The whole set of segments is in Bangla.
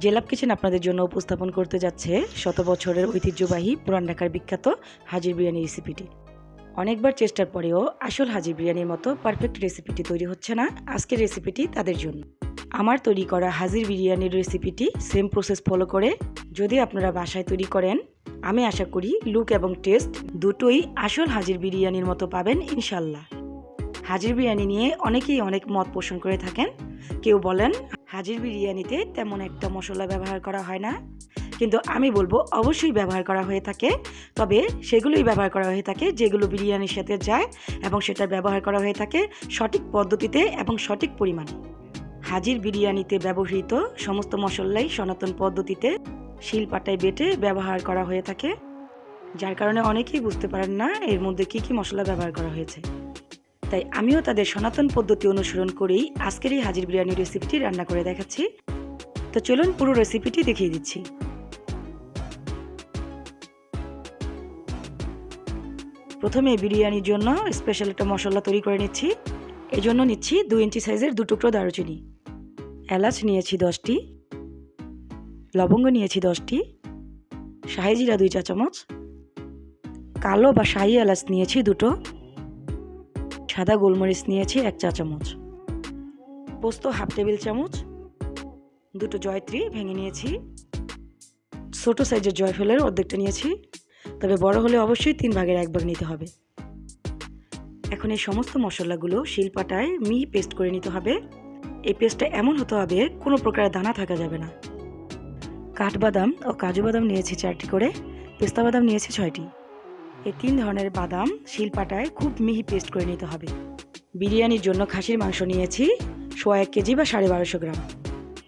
জেলাপ কিচেন আপনাদের জন্য উপস্থাপন করতে যাচ্ছে শত বছরের ঐতিহ্যবাহী পুরান ঢাকার বিখ্যাত হাজির বিরিয়ানি রেসিপিটি। অনেকবার চেষ্টার পরেও আসল হাজির বিরিয়ানির মতো পারফেক্ট রেসিপিটি তৈরি হচ্ছে না। আজকের রেসিপিটি তাদের জন্য। আমার তৈরি করা হাজির বিরিয়ানির রেসিপিটি সেম প্রসেস ফলো করে যদি আপনারা বাসায় তৈরি করেন, আমি আশা করি লুক এবং টেস্ট দুটোই আসল হাজির বিরিয়ানির মতো পাবেন ইনশাল্লাহ। হাজির বিরিয়ানি নিয়ে অনেকেই অনেক মত পোষণ করে থাকেন। কেউ বলেন হাজির বিরিয়ানিতে তেমন একটা মশলা ব্যবহার করা হয় না, কিন্তু আমি বলবো অবশ্যই ব্যবহার করা হয়ে থাকে, তবে সেগুলোই ব্যবহার করা হয়ে থাকে যেগুলো বিরিয়ানির সাথে যায় এবং সেটা ব্যবহার করা হয়ে থাকে সঠিক পদ্ধতিতে এবং সঠিক পরিমাণে। হাজির বিরিয়ানিতে ব্যবহৃত সমস্ত মশলাই সনাতন পদ্ধতিতে শিলপাটায় বেটে ব্যবহার করা হয়ে থাকে, যার কারণে অনেকেই বুঝতে পারেন না এর মধ্যে কী কী মশলা ব্যবহার করা হয়েছে। তাই আমিও তাদের সনাতন পদ্ধতি অনুসরণ করেই আজকের এই হাজির বিরিয়ানির রেসিপিটি রান্না করে দেখাচ্ছি। তো চলুন পুরো রেসিপিটি দেখিয়ে দিচ্ছি। প্রথমে বিরিয়ানির জন্য স্পেশাল একটা মশলা তৈরি করে নিচ্ছি। এই জন্য নিচ্ছি 2 ইঞ্চি সাইজের 2 টুকরো দারুচিনি, এলাচ নিয়েছি 10টি, লবঙ্গ নিয়েছি 10টি, শাহি জিরা 2 চা চামচ, কালো বা শাহি এলাচ নিয়েছি 2টো, সাদা গোলমরিচ নিয়েছি 1 চা চামচ, পোস্ত হাফ টেবিল চামচ, 2টো জয়ত্রী ভেঙে নিয়েছি, ছোটো সাইজের জয়ফলের অর্ধেকটা নিয়েছি, তবে বড় হলে অবশ্যই 3 ভাগের 1 ভাগ নিতে হবে। এখন এই সমস্ত মশলাগুলো শিলপাটায় মিহি পেস্ট করে নিতে হবে। এই পেস্টটা এমন হতে হবে কোনো প্রকার দানা থাকা যাবে না। কাঠবাদাম ও কাজু বাদাম নিয়েছি 4টি করে, পেস্তা বাদাম নিয়েছি 6টি। এই 3 ধরনের বাদাম শিলপাটায় খুব মিহি পেস্ট করে নিতে হবে। বিরিয়ানির জন্য খাসির মাংস নিয়েছি 1.5 কেজি বা 1250 গ্রাম।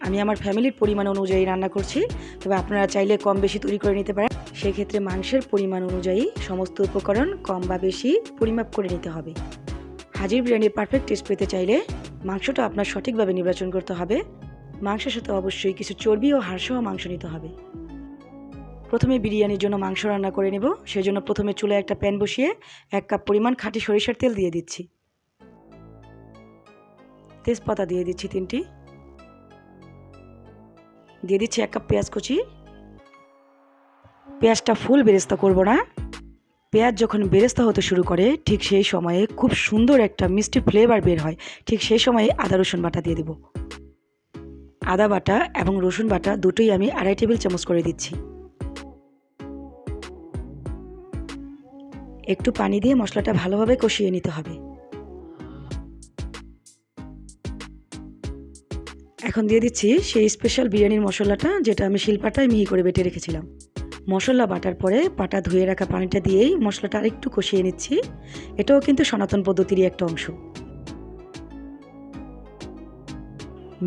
আমি আমার ফ্যামিলির পরিমাণ অনুযায়ী রান্না করছি, তবে আপনারা চাইলে কম বেশি তৈরি করে নিতে পারেন। সেক্ষেত্রে মাংসের পরিমাণ অনুযায়ী সমস্ত উপকরণ কম বা বেশি পরিমাপ করে নিতে হবে। হাজির বিরিয়ানির পারফেক্ট টেস্ট পেতে চাইলে মাংসটা আপনার সঠিকভাবে নির্বাচন করতে হবে। মাংসের সাথে অবশ্যই কিছু চর্বি ও হাড়সহ মাংস নিতে হবে। প্রথমে বিরিয়ানির জন্য মাংস রান্না করে নেব। সেজন্য প্রথমে চুলায় একটা প্যান বসিয়ে 1 কাপ পরিমাণ খাঁটি সরিষার তেল দিয়ে দিচ্ছি। তেজপাতা দিয়ে দিচ্ছি 3টি, দিয়ে দিচ্ছি 1 কাপ পেঁয়াজ কুচি। পেঁয়াজটা ফুল বেরেস্তা করব না। পেঁয়াজ যখন বেরেস্তা হতে শুরু করে ঠিক সেই সময়ে খুব সুন্দর একটা মিষ্টি ফ্লেভার বের হয়, ঠিক সেই সময়ে আদা রসুন বাটা দিয়ে দেব। আদা বাটা এবং রসুন বাটা দুটোই আমি 2.5 টেবিল চামচ করে দিচ্ছি। একটু পানি দিয়ে মশলাটা ভালোভাবে কষিয়ে নিতে হবে। এখন দিয়ে দিচ্ছি সেই স্পেশাল বিরিয়ানির মশলাটা, যেটা আমি শিলপাটায় মিহি করে বেটে রেখেছিলাম। মশলা বাটার পরে পাটা ধুয়ে রাখা পানিটা দিয়েই মশলাটা আরেকটু কষিয়ে নিচ্ছি। এটাও কিন্তু সনাতন পদ্ধতিরই একটা অংশ।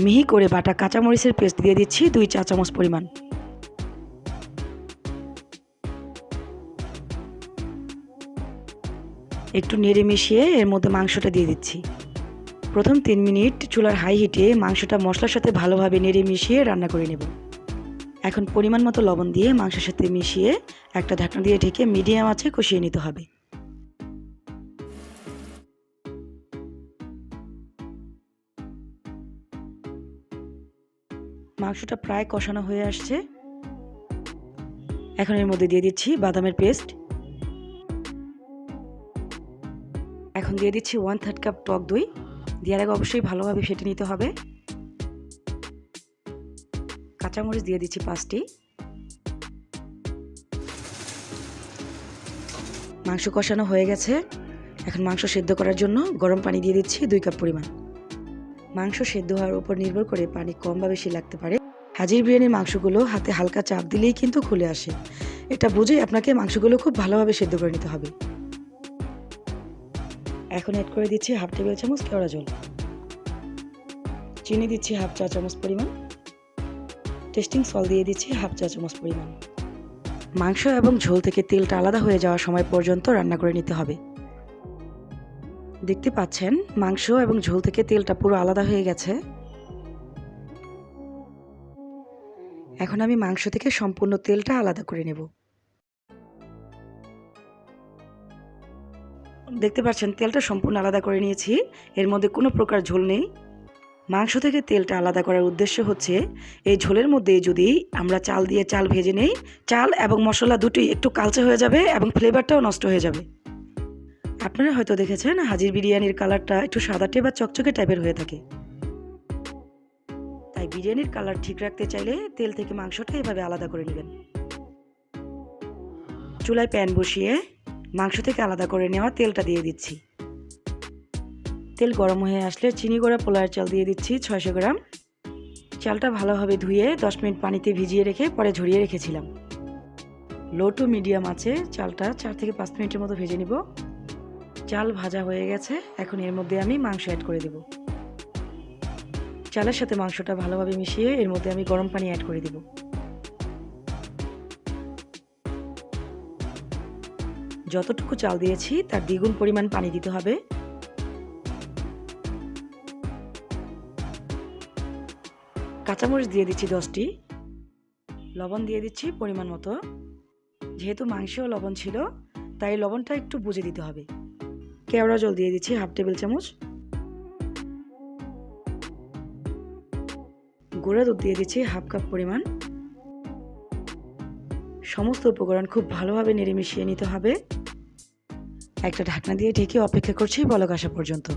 মিহি করে বাটা কাঁচামরিচের পেস্ট দিয়ে দিচ্ছি 2 চা চামচ পরিমাণ। একটু নেড়ে মিশিয়ে এর মধ্যে মাংসটা দিয়ে দিচ্ছি। প্রথম 3 মিনিট চুলার হাই হিটে মাংসটা মশলার সাথে ভালোভাবে নেড়ে মিশিয়ে রান্না করে নেব। এখন পরিমাণ মতো লবণ দিয়ে মাংসের সাথে মিশিয়ে একটা ঢাকনা দিয়ে ঢেকে মিডিয়াম আঁচে কষিয়ে নিতে হবে। মাংসটা প্রায় কষানো হয়ে আসছে। এখন এর মধ্যে দিয়ে দিচ্ছি বাদামের পেস্ট। এখন দিয়ে দিচ্ছি 1/3 কাপ টক দই। দেওয়ার আগে অবশ্যই ভালোভাবে ফেটে নিতে হবে। কাঁচামরিচ দিয়ে দিচ্ছি 5টি। মাংস কষানো হয়ে গেছে। এখন মাংস সেদ্ধ করার জন্য গরম পানি দিয়ে দিচ্ছি 2 কাপ পরিমাণ। মাংস সেদ্ধ হওয়ার উপর নির্ভর করে পানি কম বা বেশি লাগতে পারে। হাজির বিরিয়ানির মাংসগুলো হাতে হালকা চাপ দিলেই কিন্তু খুলে আসে। এটা বুঝেই আপনাকে মাংসগুলো খুব ভালোভাবে সেদ্ধ করে নিতে হবে। এখন অ্যাড করে দিচ্ছি হাফ টেবিল চামচ কেওড়া জল, চিনি দিচ্ছি হাফ চা চামচ পরিমাণ, টেস্টিং সল্ট দিয়ে দিচ্ছি হাফ চা চামচ পরিমাণ। মাংস এবং ঝোল থেকে তেলটা আলাদা হয়ে যাওয়ার সময় পর্যন্ত রান্না করে নিতে হবে। দেখতে পাচ্ছেন মাংস এবং ঝোল থেকে তেলটা পুরো আলাদা হয়ে গেছে। এখন আমি মাংস থেকে সম্পূর্ণ তেলটা আলাদা করে নেব। দেখতে পাচ্ছেন তেলটা সম্পূর্ণ আলাদা করে নিয়েছি। এর মধ্যে কোনো প্রকার ঝোল নেই। মাংস থেকে তেলটা আলাদা করার উদ্দেশ্য হচ্ছে এই ঝোলের মধ্যে যদি আমরা চাল দিয়ে চাল ভেজে নেই, চাল এবং মশলা দুটোই একটু কালচে হয়ে যাবে এবং ফ্লেভারটাও নষ্ট হয়ে যাবে। আপনারা হয়তো দেখেছেন হাজির বিরিয়ানির কালারটা একটু সাদাটে বা চকচকে টাইপের হয়ে থাকে। তাই বিরিয়ানির কালার ঠিক রাখতে চাইলে তেল থেকে মাংসটা এভাবে আলাদা করে নেবেন। চুলায় প্যান বসিয়ে মাংস থেকে আলাদা করে নেওয়া তেলটা দিয়ে দিচ্ছি। তেল গরম হয়ে আসলে চিনিগুড়া পোলাওয়ের চাল দিয়ে দিচ্ছি 600 গ্রাম। চালটা ভালোভাবে ধুয়ে 10 মিনিট পানিতে ভিজিয়ে রেখে পরে ঝরিয়ে রেখেছিলাম। লো টু মিডিয়াম আছে চালটা 4 থেকে 5 মিনিটের মতো ভেজে নিব। চাল ভাজা হয়ে গেছে, এখন এর মধ্যে আমি মাংস অ্যাড করে দেব। চালের সাথে মাংসটা ভালোভাবে মিশিয়ে এর মধ্যে আমি গরম পানি অ্যাড করে দেব। যতটুকু চাল দিয়েছি তার দ্বিগুণ পরিমাণ পানি দিতে হবে। কাঁচামরিচ দিয়ে দিচ্ছি 10টি। লবণ দিয়ে দিচ্ছি পরিমাণ মতো। যেহেতু মাংসেও লবণ ছিল তাই লবণটা একটু বুঝে দিতে হবে। কেওড়া জল দিয়ে দিচ্ছি 1/2 টেবিল চামচ। গুঁড়া দুধ দিয়ে দিচ্ছি 1/2 কাপ পরিমাণ। সমস্ত উপকরণ খুব ভালোভাবে নেড়ে মিশিয়ে নিতে হবে। একটা ঢাকনা দিয়ে ঢেকে অপেক্ষা করছি বলক আসা পর্যন্ত।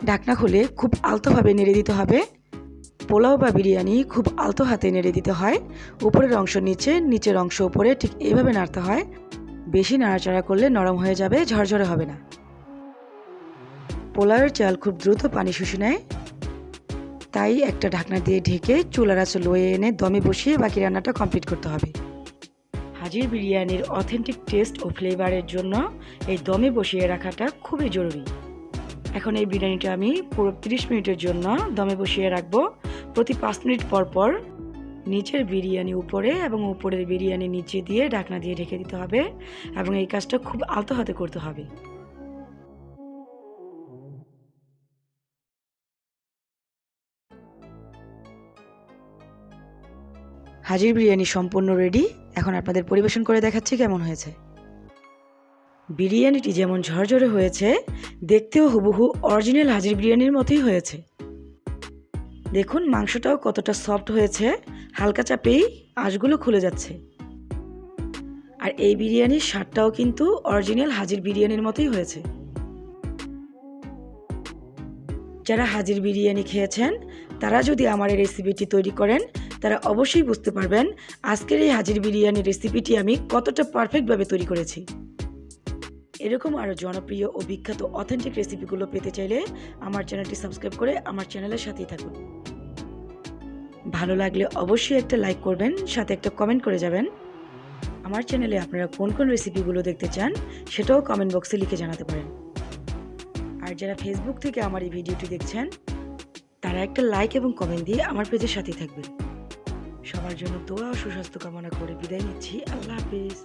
ঢাকনা খুলে খুব আলতোভাবে নেড়ে দিতে হবে। পোলাও বা বিরিয়ানি খুব আলতো হাতে নেড়ে দিতে হয়। উপরের অংশ নিচে, নিচের অংশ উপরে, ঠিক এইভাবে নাড়তে হয়। বেশি নাড়াচাড়া করলে নরম হয়ে যাবে, ঝরঝরে হবে না। পোলাওয়ের চাল খুব দ্রুত পানি শুষে নেয়, তাই একটা ঢাকনা দিয়ে ঢেকে চুলার আঁচ লোয়ে এনে দমে বসিয়ে বাকি রান্নাটা কমপ্লিট করতে হবে। হাজির বিরিয়ানির অথেন্টিক টেস্ট ও ফ্লেভারের জন্য এই দমে বসিয়ে রাখাটা খুবই জরুরি। এখন এই বিরিয়ানিটা আমি পুরো 30 মিনিটের জন্য দমে বসিয়ে রাখবো। প্রতি 5 মিনিট পর পর নিচের বিরিয়ানি উপরে এবং উপরের বিরিয়ানি নিচে দিয়ে ঢাকনা দিয়ে ঢেকে দিতে হবে এবং এই কাজটা খুব আলতো হাতে করতে হবে। হাজির বিরিয়ানি সম্পূর্ণ রেডি। এখন আপনাদের পরিবেশন করে দেখাচ্ছি কেমন হয়েছে। বিরিয়ানিটি যেমন ঝরঝরে হয়েছে, দেখতেও হুবহু অরিজিনাল হাজির বিরিয়ানির মতোই হয়েছে। দেখুন মাংসটাও কতটা সফট হয়েছে, হালকা চাপেই আঁশগুলো খুলে যাচ্ছে। আর এই বিরিয়ানির স্বাদটাও কিন্তু অরিজিনাল হাজির বিরিয়ানির মতোই হয়েছে। যারা হাজির বিরিয়ানি খেয়েছেন তারা যদি আমার এই রেসিপিটি তৈরি করেন তারা অবশ্যই বুঝতে পারবেন আজকের এই হাজির বিরিয়ানির রেসিপিটি আমি কতটা পারফেক্টভাবে তৈরি করেছি। এরকম আরও জনপ্রিয় ও বিখ্যাত অথেন্টিক রেসিপিগুলো পেতে চাইলে আমার চ্যানেলটি সাবস্ক্রাইব করে আমার চ্যানেলের সাথেই থাকুন। ভালো লাগলে অবশ্যই একটা লাইক করবেন, সাথে একটা কমেন্ট করে যাবেন। আমার চ্যানেলে আপনারা কোন কোন রেসিপিগুলো দেখতে চান সেটাও কমেন্ট বক্সে লিখে জানাতে পারেন। আর যারা ফেসবুক থেকে আমার এই ভিডিওটি দেখছেন তারা একটা লাইক এবং কমেন্ট দিয়ে আমার পেজের সাথেই থাকবেন। সবার জন্য দোয়া ও সুস্বাস্থ্য কামনা করে বিদায় নিচ্ছি। আল্লাহ হাফেজ।